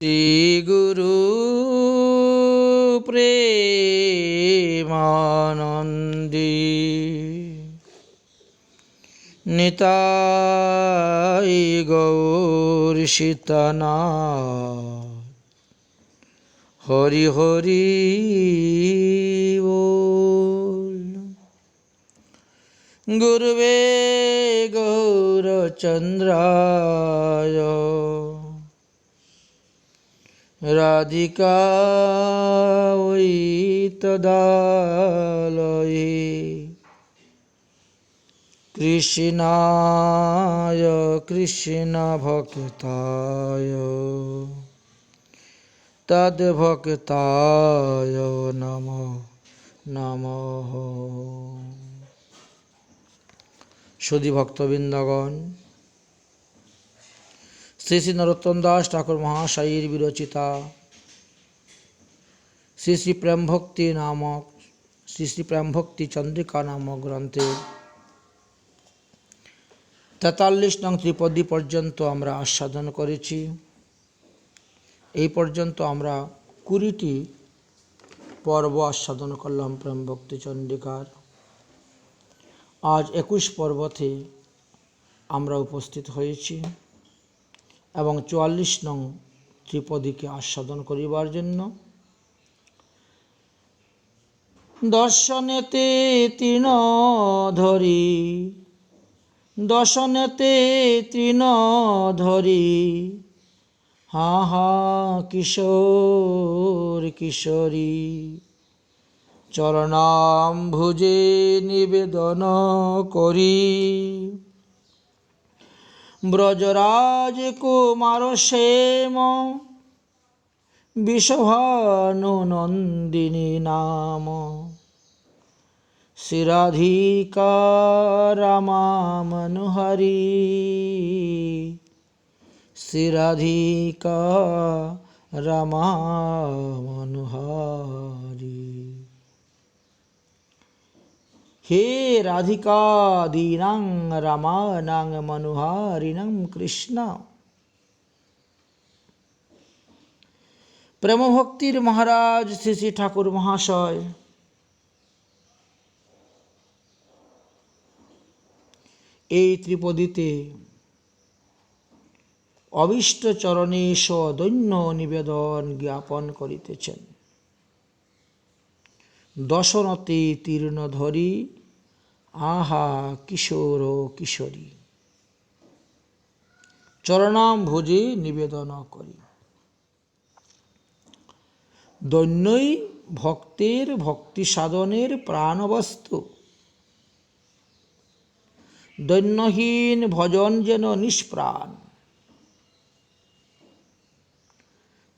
শ্রী গুরু প্রেমানন্দে নিতাই গৌর সীতানাথ হরি হরি বল। গুরুবে গৌরচন্দ্রায় রাধিকায় তদালয়ে কৃষ্ণায় কৃষ্ণ ভক্তায় তদ্ভক্তায় নমো নমঃ। সুধী ভক্তবৃন্দগণ, শ্রী শ্রী নরোত্তম দাস ঠাকুর মহাশয়ের বিরচিতা শ্রী শ্রী প্রেমভক্তি নামক শ্রী শ্রী প্রেমভক্তি চন্দ্রিকা নামক গ্রন্থে 43 নং ত্রিপদী পর্যন্ত আমরা আস্বাদন করেছি। এই পর্যন্ত আমরা 20টি পর্ব আস্বাদন করলাম প্রেমভক্তি চন্দ্রিকার। আজ 21 পর্বতে আমরা উপস্থিত হয়েছি এবং 44 নং ত্রিপদীকে আস্বাদন করিবার জন্য। দর্শনেতে তৃণ ধরি দর্শনেতে তৃণ ধরি হা হা কিশোর কিশোরী চরণাম্বুজে নিবেদন করি ব্রজরাজ কুমার শ্যাম বিষভানু নন্দিনী নাম শ্রী রাধিকা রমা মনোহরি শ্রী রাধিকা রমা মনোহরি। হে রাধিকা দীনাং রমানাং মনোহারিণং কৃষ্ণ। প্রেমভক্তির মহারাজ শ্রী শ্রী ঠাকুর মহাশয় এই ত্রিপদীতে অভীষ্ট চরণে সদৈন্য নিবেদন জ্ঞাপন করিতেছেন। দশনতে তীর্ণ ধরি আহা কিশোর কিশোরী চরণাম্বুজে নিবেদন করি। দৈন্যই ভক্তের ভক্তি সাধনের প্রাণবস্তু। দৈন্যহীন ভজন যেন নিষ্প্রাণ।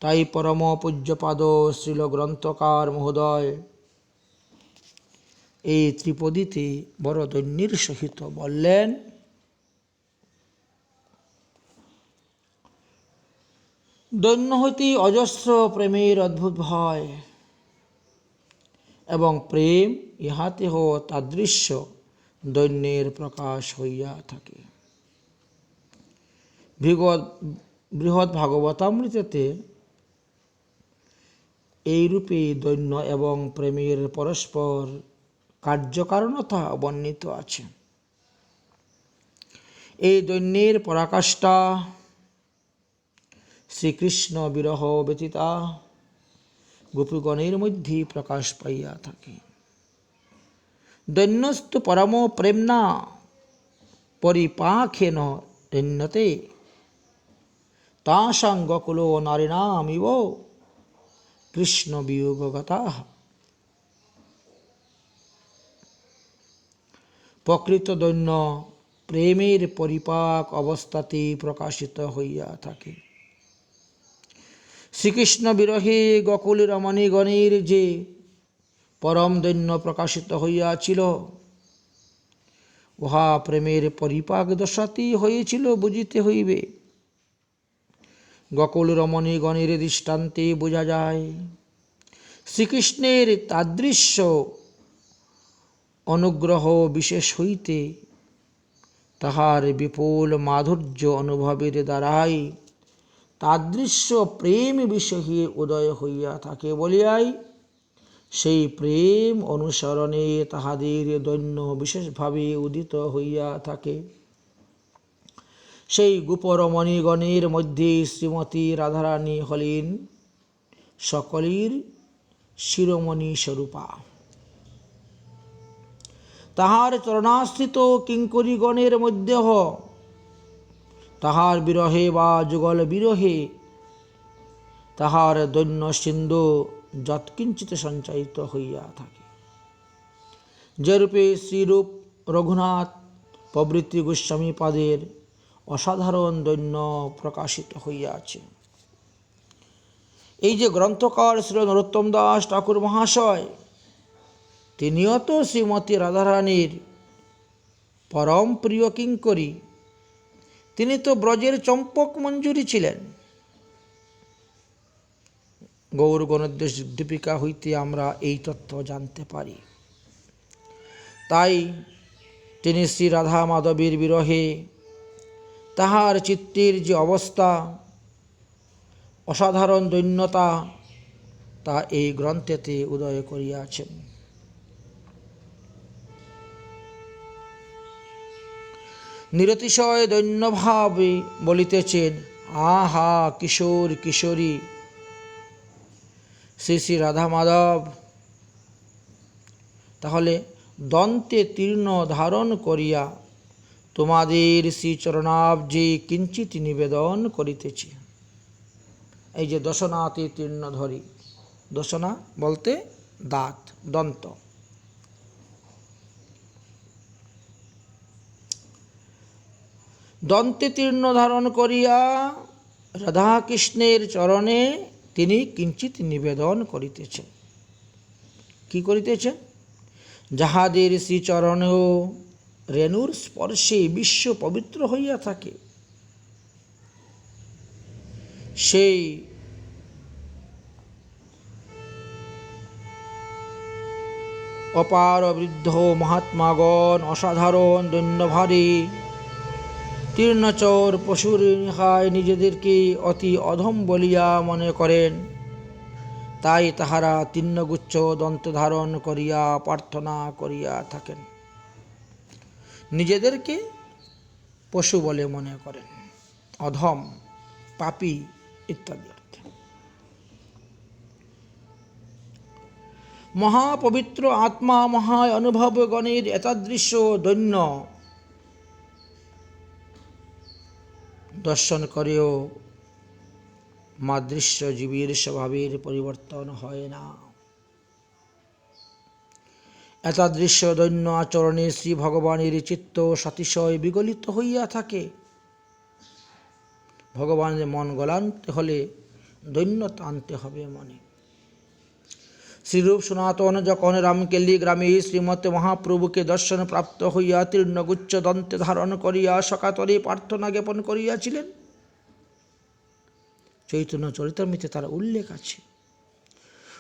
তাই পরম পূজ্যপাদ শ্রীল গ্রন্থকার মহোদয় এই ত্রিপদীতে বড় দৈন্যের সহিত বললেন, দৈন্য হইতে অজস্র প্রেমের অদ্ভুত ভয় এবং প্রেম ইহাতেহ তাদৃশ্য দৈন্যের প্রকাশ হইয়া থাকে। বৃহৎ ভাগবতামৃতেতে এইরূপে দৈন্য এবং প্রেমের পরস্পর কার্যকারণতা বর্ণিত আছে। এই দৈন্যের পরাকাষ্ঠা শ্রীকৃষ্ণ বিরহ ব্যতীতা গোপীগণের মধ্যে প্রকাশ পাইয়া থাকে। দৈন্যস্তু পরম প্রেমনা পরিপাখেন দৈন্যতে তাসাং গোকুল নারীণামিব কৃষ্ণ বিয়োগগতাঃ। প্রকৃত দৈন্য প্রেমের পরিপাক অবস্থাতে প্রকাশিত হইয়া থাকে। শ্রীকৃষ্ণ বিরহে গোকুল রমণীগণের যে পরম দৈন্য প্রকাশিত হইয়াছিল, উহা প্রেমের পরিপাক দশাতেই হয়েছিল বুঝিতে হইবে। গোকুল রমণীগণের দৃষ্টান্তে বোঝা যায় শ্রীকৃষ্ণের তাদৃশ্য অনুগ্রহ বিশেষ হইতে তাহার বিপুল মাধুর্য অনুভবের দ্বারাই তাদৃশ্য প্রেম বিষয়ে উদয় হইয়া থাকে বলিয়াই সেই প্রেম অনুসরণে তাহাদের দৈন্য বিশেষভাবে উদিত হইয়া থাকে। সেই গোপরমণিগণের মধ্যে শ্রীমতী রাধারানী হলেন সকলের শিরোমণি স্বরূপা। তাহার চরণাশ্রিত কিঙ্করীগণের মধ্যে তাহার বিরহে বা যুগল বিরহে তাহার দৈন্য সিন্ধু যৎকিঞ্চিত সঞ্চারিত হইয়া থাকে। যেরূপে শ্রীরূপ রঘুনাথ প্রভৃতি গোস্বামী পাদের অসাধারণ দৈন্য প্রকাশিত হইয়াছে। এই যে গ্রন্থকার শ্রী নরোত্তম দাস ঠাকুর মহাশয়, তিনিও তো শ্রীমতী রাধারানীর পরম প্রিয় কিঙ্করী। তিনি তো ব্রজের চম্পক মঞ্জুরি ছিলেন। গৌর গণোদ্দেশ দীপিকা হইতে আমরা এই তথ্য জানতে পারি। তাই তিনি শ্রী রাধা মাধবীর বিরহে তাহার চিত্তের যে অবস্থা, অসাধারণ দৈন্যতা, তা এই গ্রন্থেতে উদয় করিয়াছেন। নিরতিশয় দৈন্যভাবে বলিতেছেন, আহা কিশোর কিশোরী শ্রী শ্রী রাধা মাধব। তাহলে দন্তে তীর্ণ ধারণ করিয়া তোমাদের শ্রীচরণাব্জে কিঞ্চিত নিবেদন করিতেছি। এই যে দশনাতে তীর্ণ ধরি, দশনা বলতে দাঁত, দন্ত। দন্তে তীর্ণ ধারণ করিয়া রাধাকৃষ্ণের চরণে তিনি কিঞ্চিত নিবেদন করিতেছেন। কি করিতেছেন? যাহাদের শ্রীচরণেও রেণুর স্পর্শে বিশ্ব পবিত্র হইয়া থাকে, সেই অপার বৃদ্ধ মহাত্মাগণ অসাধারণ দৈন্যভারে তীর্ণচর পশুর নিহায় নিজেদেরকে অতি অধম বলিয়া মনে করেন। তাই তাহারা তীর্ণগুচ্ছ দন্ত ধারণ করিয়া প্রার্থনা করিয়া থাকেন। নিজেদেরকে পশু বলে মনে করেন, অধম, পাপী ইত্যাদি অর্থে। মহাপবিত্র আত্মা মহা অনুভবগণের এতাদৃশ দৈন্য দর্শন করেও মাদৃশ্য জীবের স্বভাবের পরিবর্তন হয় না। এতাদৃশ্য দৈন্য আচরণে শ্রী ভগবানের চিত্ত সাতিশয় বিগলিত হইয়া থাকে। ভগবানের মন গলাতে হলে দৈন্যতা আনতে হবে মনে। শ্রীরূপ সনাতন যখন রামকেলি গ্রামে শ্রীমত মহাপ্রভুকে দর্শন প্রাপ্ত হইয়া তীর্ণগুচ্ছ দন্তে ধারণ করিয়া সকাতরে প্রার্থনা জ্ঞাপন করিয়াছিলেন, চৈতন্য চরিতামৃতে তার উল্লেখ আছে।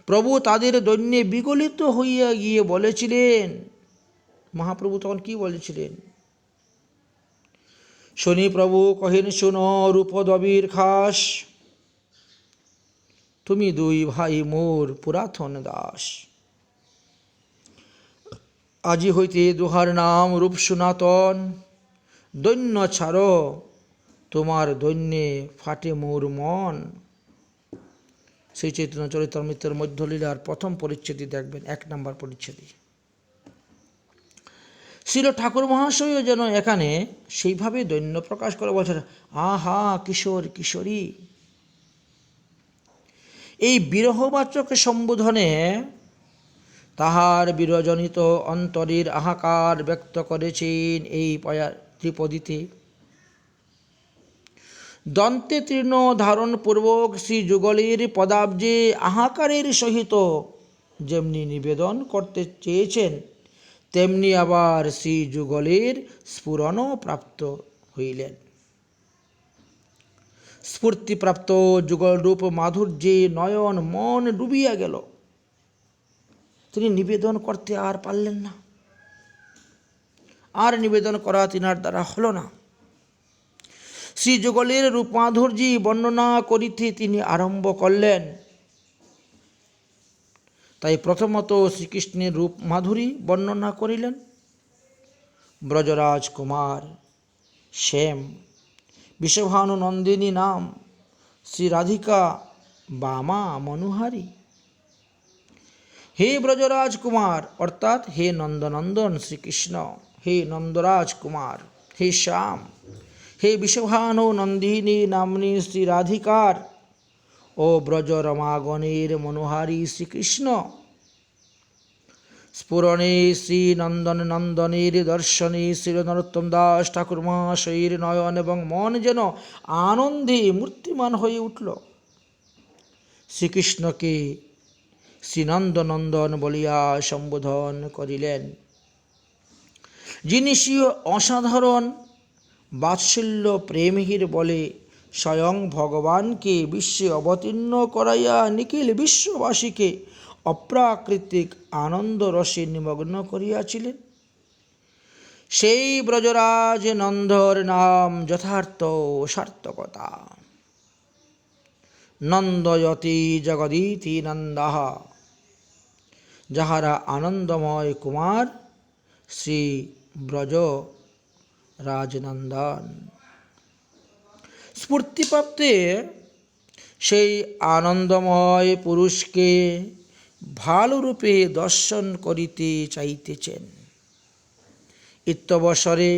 প্রভু তাদের দৈন্যে বিগলিত হইয়া গিয়ে বলেছিলেন, মহাপ্রভু তখন কি বলেছিলেন? শনি প্রভু কহেন, শুনো রূপদবীর খাস, তুমি দুই ভাই মোর পুরাতন দাস। আজি হইতে দুহার নাম রূপ সনাতন, দৈন্য ছাড়ো তোমার দৈন্যে ফাটে মোর মন। শ্রী চৈতন্য চরিতামৃতের মধ্যলীলার প্রথম পরিচ্ছেদই দেখবেন, 1 নম্বর পরিচ্ছেদই। শ্রীল ঠাকুর মহাশয়ও যেন এখানে সেইভাবে দৈন্য প্রকাশ করে বলছেন, আহা কিশোর কিশোরী। এই বিরহবাচক সম্বোধনে তাহার বিরজনিত অন্তরের আহাকার ব্যক্ত করেছেন এই ত্রিপদীতে। দন্তে তীর্ণ ধারণ পূর্বক শ্রী যুগলের পদাব্জে আহাকারের সহিত যেমনি নিবেদন করতে চেয়েছেন, তেমনি আবার শ্রী যুগলের স্ফুরণও প্রাপ্ত হইলেন। স্ফূর্তিপ্রাপ্ত যুগলরূপ মাধুর্যে নয়ন মন ডুবিয়া গেল। তিনি নিবেদন করতে আর পারলেন না, আর নিবেদন করা তিনার দ্বারা হলো না। শ্রীযুগলের রূপ মাধুর্যী বর্ণনা করিতে তিনি আরম্ভ করলেন। তাই প্রথমত শ্রীকৃষ্ণের রূপ মাধুরী বর্ণনা করিলেন। ব্রজরাজ কুমার শ্যাম, বিষভানু নন্দিনী নাম, শ্রী রাধিকা বামা মনোহারী। হে ব্রজরাজ কুমার অর্থাৎ হে নন্দনন্দন শ্রীকৃষ্ণ, হে নন্দরাজ কুমার, হে শ্যাম, হে বিষভানু নন্দিনী নাম্নী শ্রী রাধিকার ও ব্রজ রমাগণের মনোহারী শ্রীকৃষ্ণ, স্ফুরণে শ্রী নন্দন নন্দনের দর্শনে শ্রী নরোত্তম দাস ঠাকুর মহাশয়ের নয়ন এবং মন যেন আনন্দে মূর্তিমান হয়ে উঠল। শ্রীকৃষ্ণকে শ্রীনন্দনন্দন বলিয়া সম্বোধন করিলেন। যিনি শ্রী অসাধারণ বাৎসল্য প্রেমহীর বলে স্বয়ং ভগবানকে বিশ্বে অবতীর্ণ করাইয়া নিখিল বিশ্ববাসীকে অপ্রাকৃতিক আনন্দ রসে নিমগ্ন করিয়াছিলেন, সেই ব্রজরাজ নন্দর নাম যথার্থ সার্থকতা। নন্দয়তি জগদীতি নন্দাহ, যাহারা আনন্দময় কুমার শ্রী ব্রজ রাজনন্দন। স্ফূর্তিপ্রাপ্তে সেই আনন্দময় পুরুষকে ভালোরূপে দর্শন করিতে চাইতেছেন। ইত্যবসরে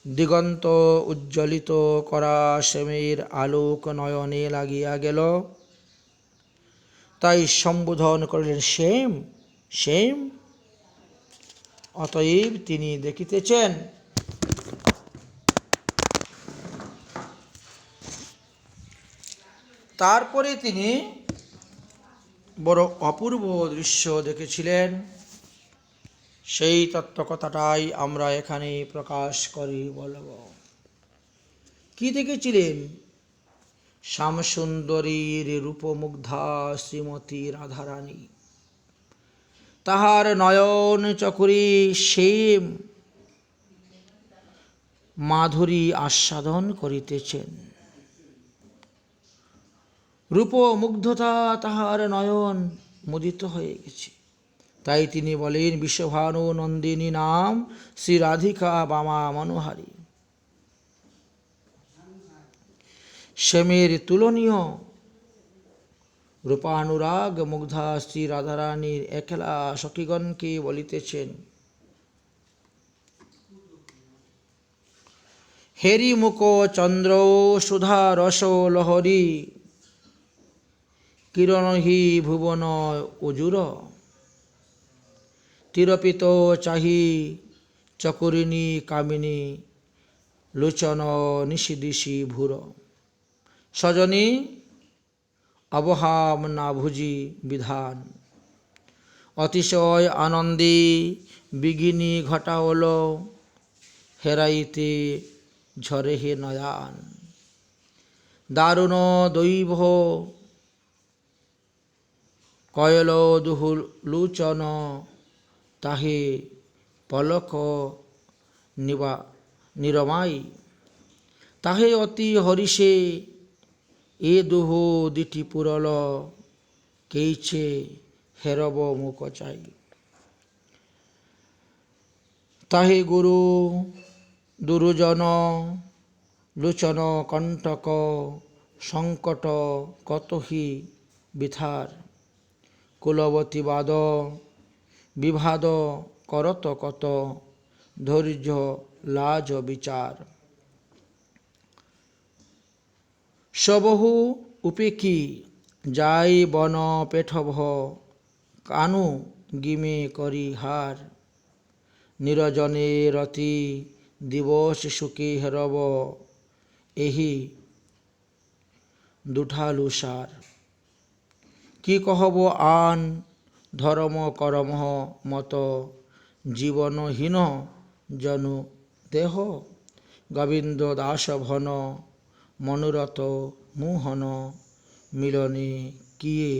দিগন্ত উজ্জ্বলিত করা শ্যামের আলোক নয়নে লাগিয়া গেল। তাই সম্বোধন করিলেন, শ্যাম শ্যাম। অতএব তিনি দেখিতেছেন তারপরে তিনি বড় অপূর্ব দৃশ্য দেখেছিলেন। সেই তত্ত্বকথাটাই আমরা এখানে প্রকাশ করি বলব। কি দেখেছিলেন? শ্যামসুন্দরীর রূপমুগ্ধা শ্রীমতী রাধারানী তাহার নয়ন চকুরে শ্যাম মাধুরী আস্বাদন করিতেছেন। রূপমুগ্ধতা তাহার নয়ন মুদিত হয়ে গেছে। তাই তিনি বলেন, বিষভানু নন্দিনী নাম শ্রী রাধিকা বামা মনোহারী। শ্যামের তুলনীয় রূপানুরাগ মুগ্ধা শ্রী রাধারানীর একলা সখীগণকে বলিতেছেন, হেরি মুখ চন্দ্র সুধা রস লহরী, কিরণহি ভুবন উজুর, তিরপিত চাহি চকুরিণী কামিনী, লোচন নিশিদিশি ভূর, সজনী অবহাম না ভুজি বিধান, অতিশয় আনন্দে বিঘিনী ঘটাওল, হেরাইতে ঝরে হে নয়ান, দারুণ দৈব কয়ল দুহু লোচন, তাহে পলক নিরমাই, তাহে অতি হরিষে এ দুহু দিটি পুরল, কেইছে হেরব মুখ চাই, তাহে গুরু দুরুজন লোচন কণ্টক, সংকট কতহি বিথার, কুলবতী বাদ বিভাদ করত কত, ধৈর্য লাজ বিচার, সবহু উপেক্ষী যাই বন পেঠভ, কানু গিমে করি হার, নিরজনে রতি দিবস সুখে হেরব, এহি দুঠালু সার, কি কহব আন ধর্ম করম মত, জীবনহীন জনু দেহ, গোবিন্দ দাস ভন, মনোরথ মোহন, মিলনে কিয়ে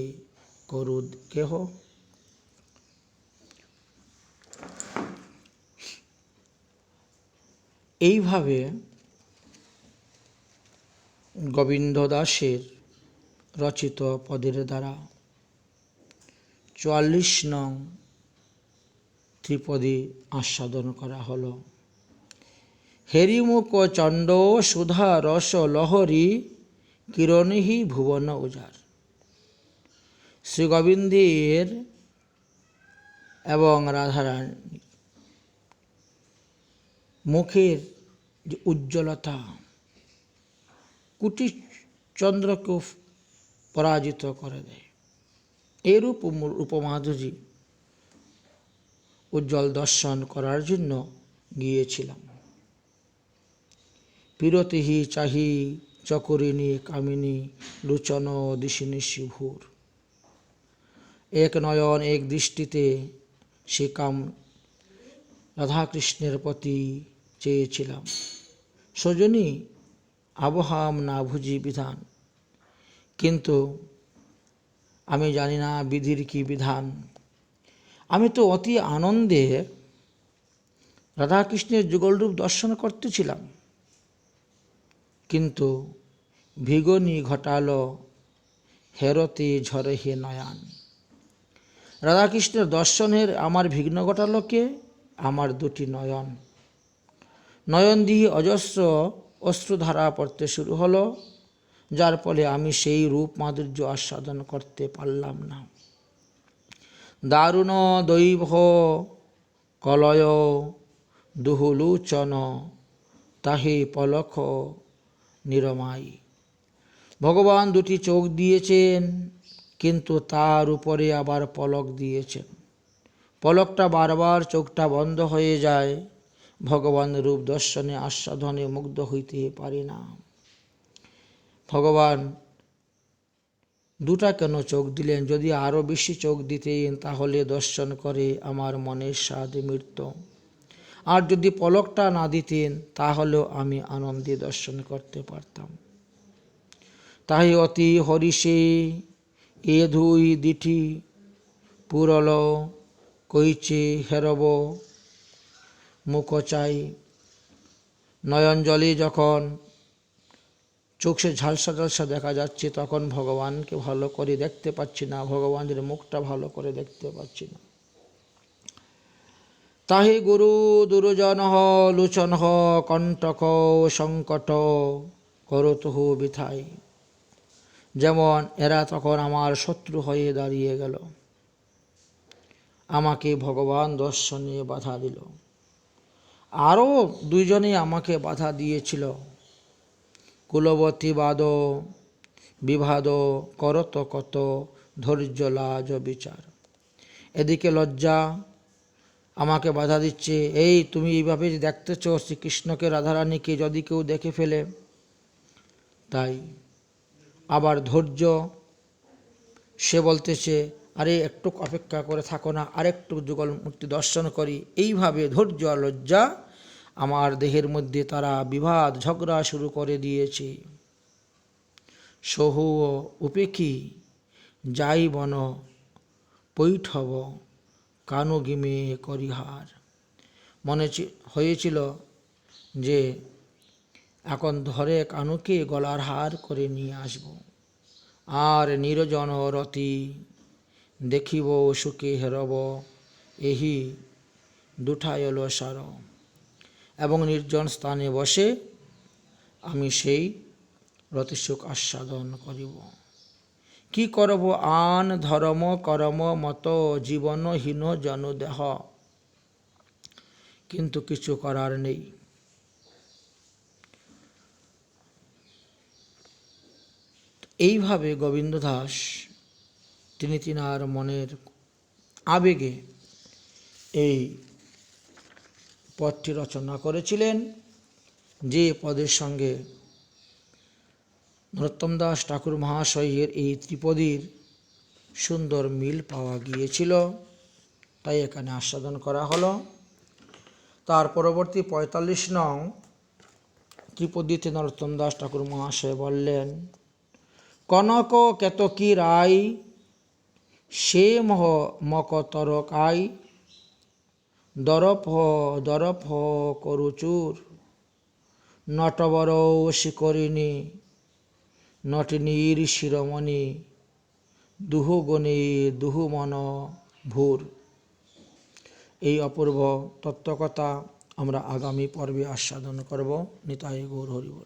করু কেহ। এইভাবে গোবিন্দ দাসের রচিত পদের দ্বারা ৪৪ নং ত্রিপদী আস্বাদন করা হল। হেরিমুখ চণ্ড সুধা রস লহরী কিরণহি ভুবন উজার। শ্রী গোবিন্দের এবং রাধারানী মুখের যে উজ্জ্বলতা কোটি চন্দ্রকেও পরাজিত করে দেয়, এরূপ উপমাধুরী উজ্জ্বল দর্শন করার জন্য গিয়েছিলাম। পিরতিহি চাহি চকরিণী কামিনী লোচন দিশিনী শিভুর। এক নয়ন এক দৃষ্টিতে সে কাম রাধাকৃষ্ণের প্রতি চেয়েছিলাম। সজনী আবহাম না ভুজি বিধান, কিন্তু আমি জানি না বিধির কি বিধান। আমি তো অতি আনন্দে রাধাকৃষ্ণের যুগলরূপ দর্শন করতেছিলাম, কিন্তু ভিগনি ঘটালো হেরতে ঝরে হে নয়ন। রাধাকৃষ্ণের দর্শনের আমার বিঘ্ন ঘটালো কে? আমার দুটি নয়ন। নয়ন দিয়ে অজস্র অশ্রুধারা পড়তে শুরু হলো, যার ফলে আমি সেই রূপ মাধুর্য আস্বাদন করতে পারলাম না। দারুণ দৈব কলয় দুহুলোচন তাহে পলক নিরমাই। ভগবান দুটি চোখ দিয়েছেন, কিন্তু তার উপরে আবার পলক দিয়েছেন। পলকটা বারবার চোখটা বন্ধ হয়ে যায়। ভগবান রূপ দর্শনে আস্বাদনে মুগ্ধ হইতে পারি না। ভগবান দুটা কেন চোখ দিলেন? যদি আরও বেশি চোখ দিতেন তাহলে দর্শন করে আমার মনের স্বাদ মিটত। আর যদি পলকটা না দিতেন তাহলেও আমি আনন্দে দর্শন করতে পারতাম। তাই অতি হরিষে এ ধুই দিঠি পুরল কইছে হেরব মুখ চাই। নয়ন জলে যখন চোখে ঝালসা ঝালসা দেখা যাচ্ছে, তখন ভগবানকে ভালো করে দেখতে পাচ্ছি না, ভগবানের মুখটা ভালো করে দেখতে পাচ্ছি না। তাহে গুরু দুর্জন লোচন কণ্টক সংকট করতুহ বিথাই। যেমন এরা তখন আমার শত্রু হয়ে দাঁড়িয়ে গেল, আমাকে ভগবান দর্শনে বাধা দিল। আরও দুইজনে আমাকে বাধা দিয়েছিল। কুলবতী বাদ বিবাদ করত কত ধৈর্য লাজ বিচার। এদিকে লজ্জা আমাকে বাধা দিচ্ছে, এই তুমি এইভাবে দেখতেছ শ্রীকৃষ্ণকে রাধারানীকে যদি কেউ দেখে ফেলে। তাই আবার ধৈর্য, সে বলতেছে আরে একটু অপেক্ষা করে থাকো না, আরেকটু যুগল মূর্তি দর্শন করি। এইভাবে ধৈর্য আর লজ্জা আমার দেহের মধ্যে তারা বিবাদ ঝগড়া শুরু করে দিয়েছে। সহু উপেক্ষী যাই বন পৈঠব কানু গিমে করিহার। মনে হয়েছিল যে এখন ধরে কানুকে গলার হার করে নিয়ে আসব, আর নিরজন রতি দেখিব সুখে হেরব এহি দুঠায়ল সার। এবং নির্জন স্থানে বসে আমি সেই রতিসুখ আস্বাদন করিব। কি করব আন ধর্ম করম মত জীবনহীন জনদেহ, কিন্তু কিছু করার নেই। এইভাবে গোবিন্দ দাস তিনি তিনার মনের আবেগে এই পদটি রচনা করেছিলেন, যে পদের সঙ্গে নরোত্তম দাস ঠাকুর মহাশয়ের এই ত্রিপদীর সুন্দর মিল পাওয়া গিয়েছিল, তাই এখানে আস্বাদন করা হলো। তার পরবর্তী ৪৫ নং ত্রিপদীতে নরোত্তম দাস ঠাকুর মহাশয় বললেন, কনক কেতকী রায় সে মহ মকতরকাই দরফ করুচুর নটবর শিকরিণী নটিনীর শিরোমণি, দুহুগণে দুহুমন ভূর। এই অপূর্ব তত্ত্বকথা আমরা আগামী পর্বে আস্বাদন করব। নিতাই গৌর হরি বল।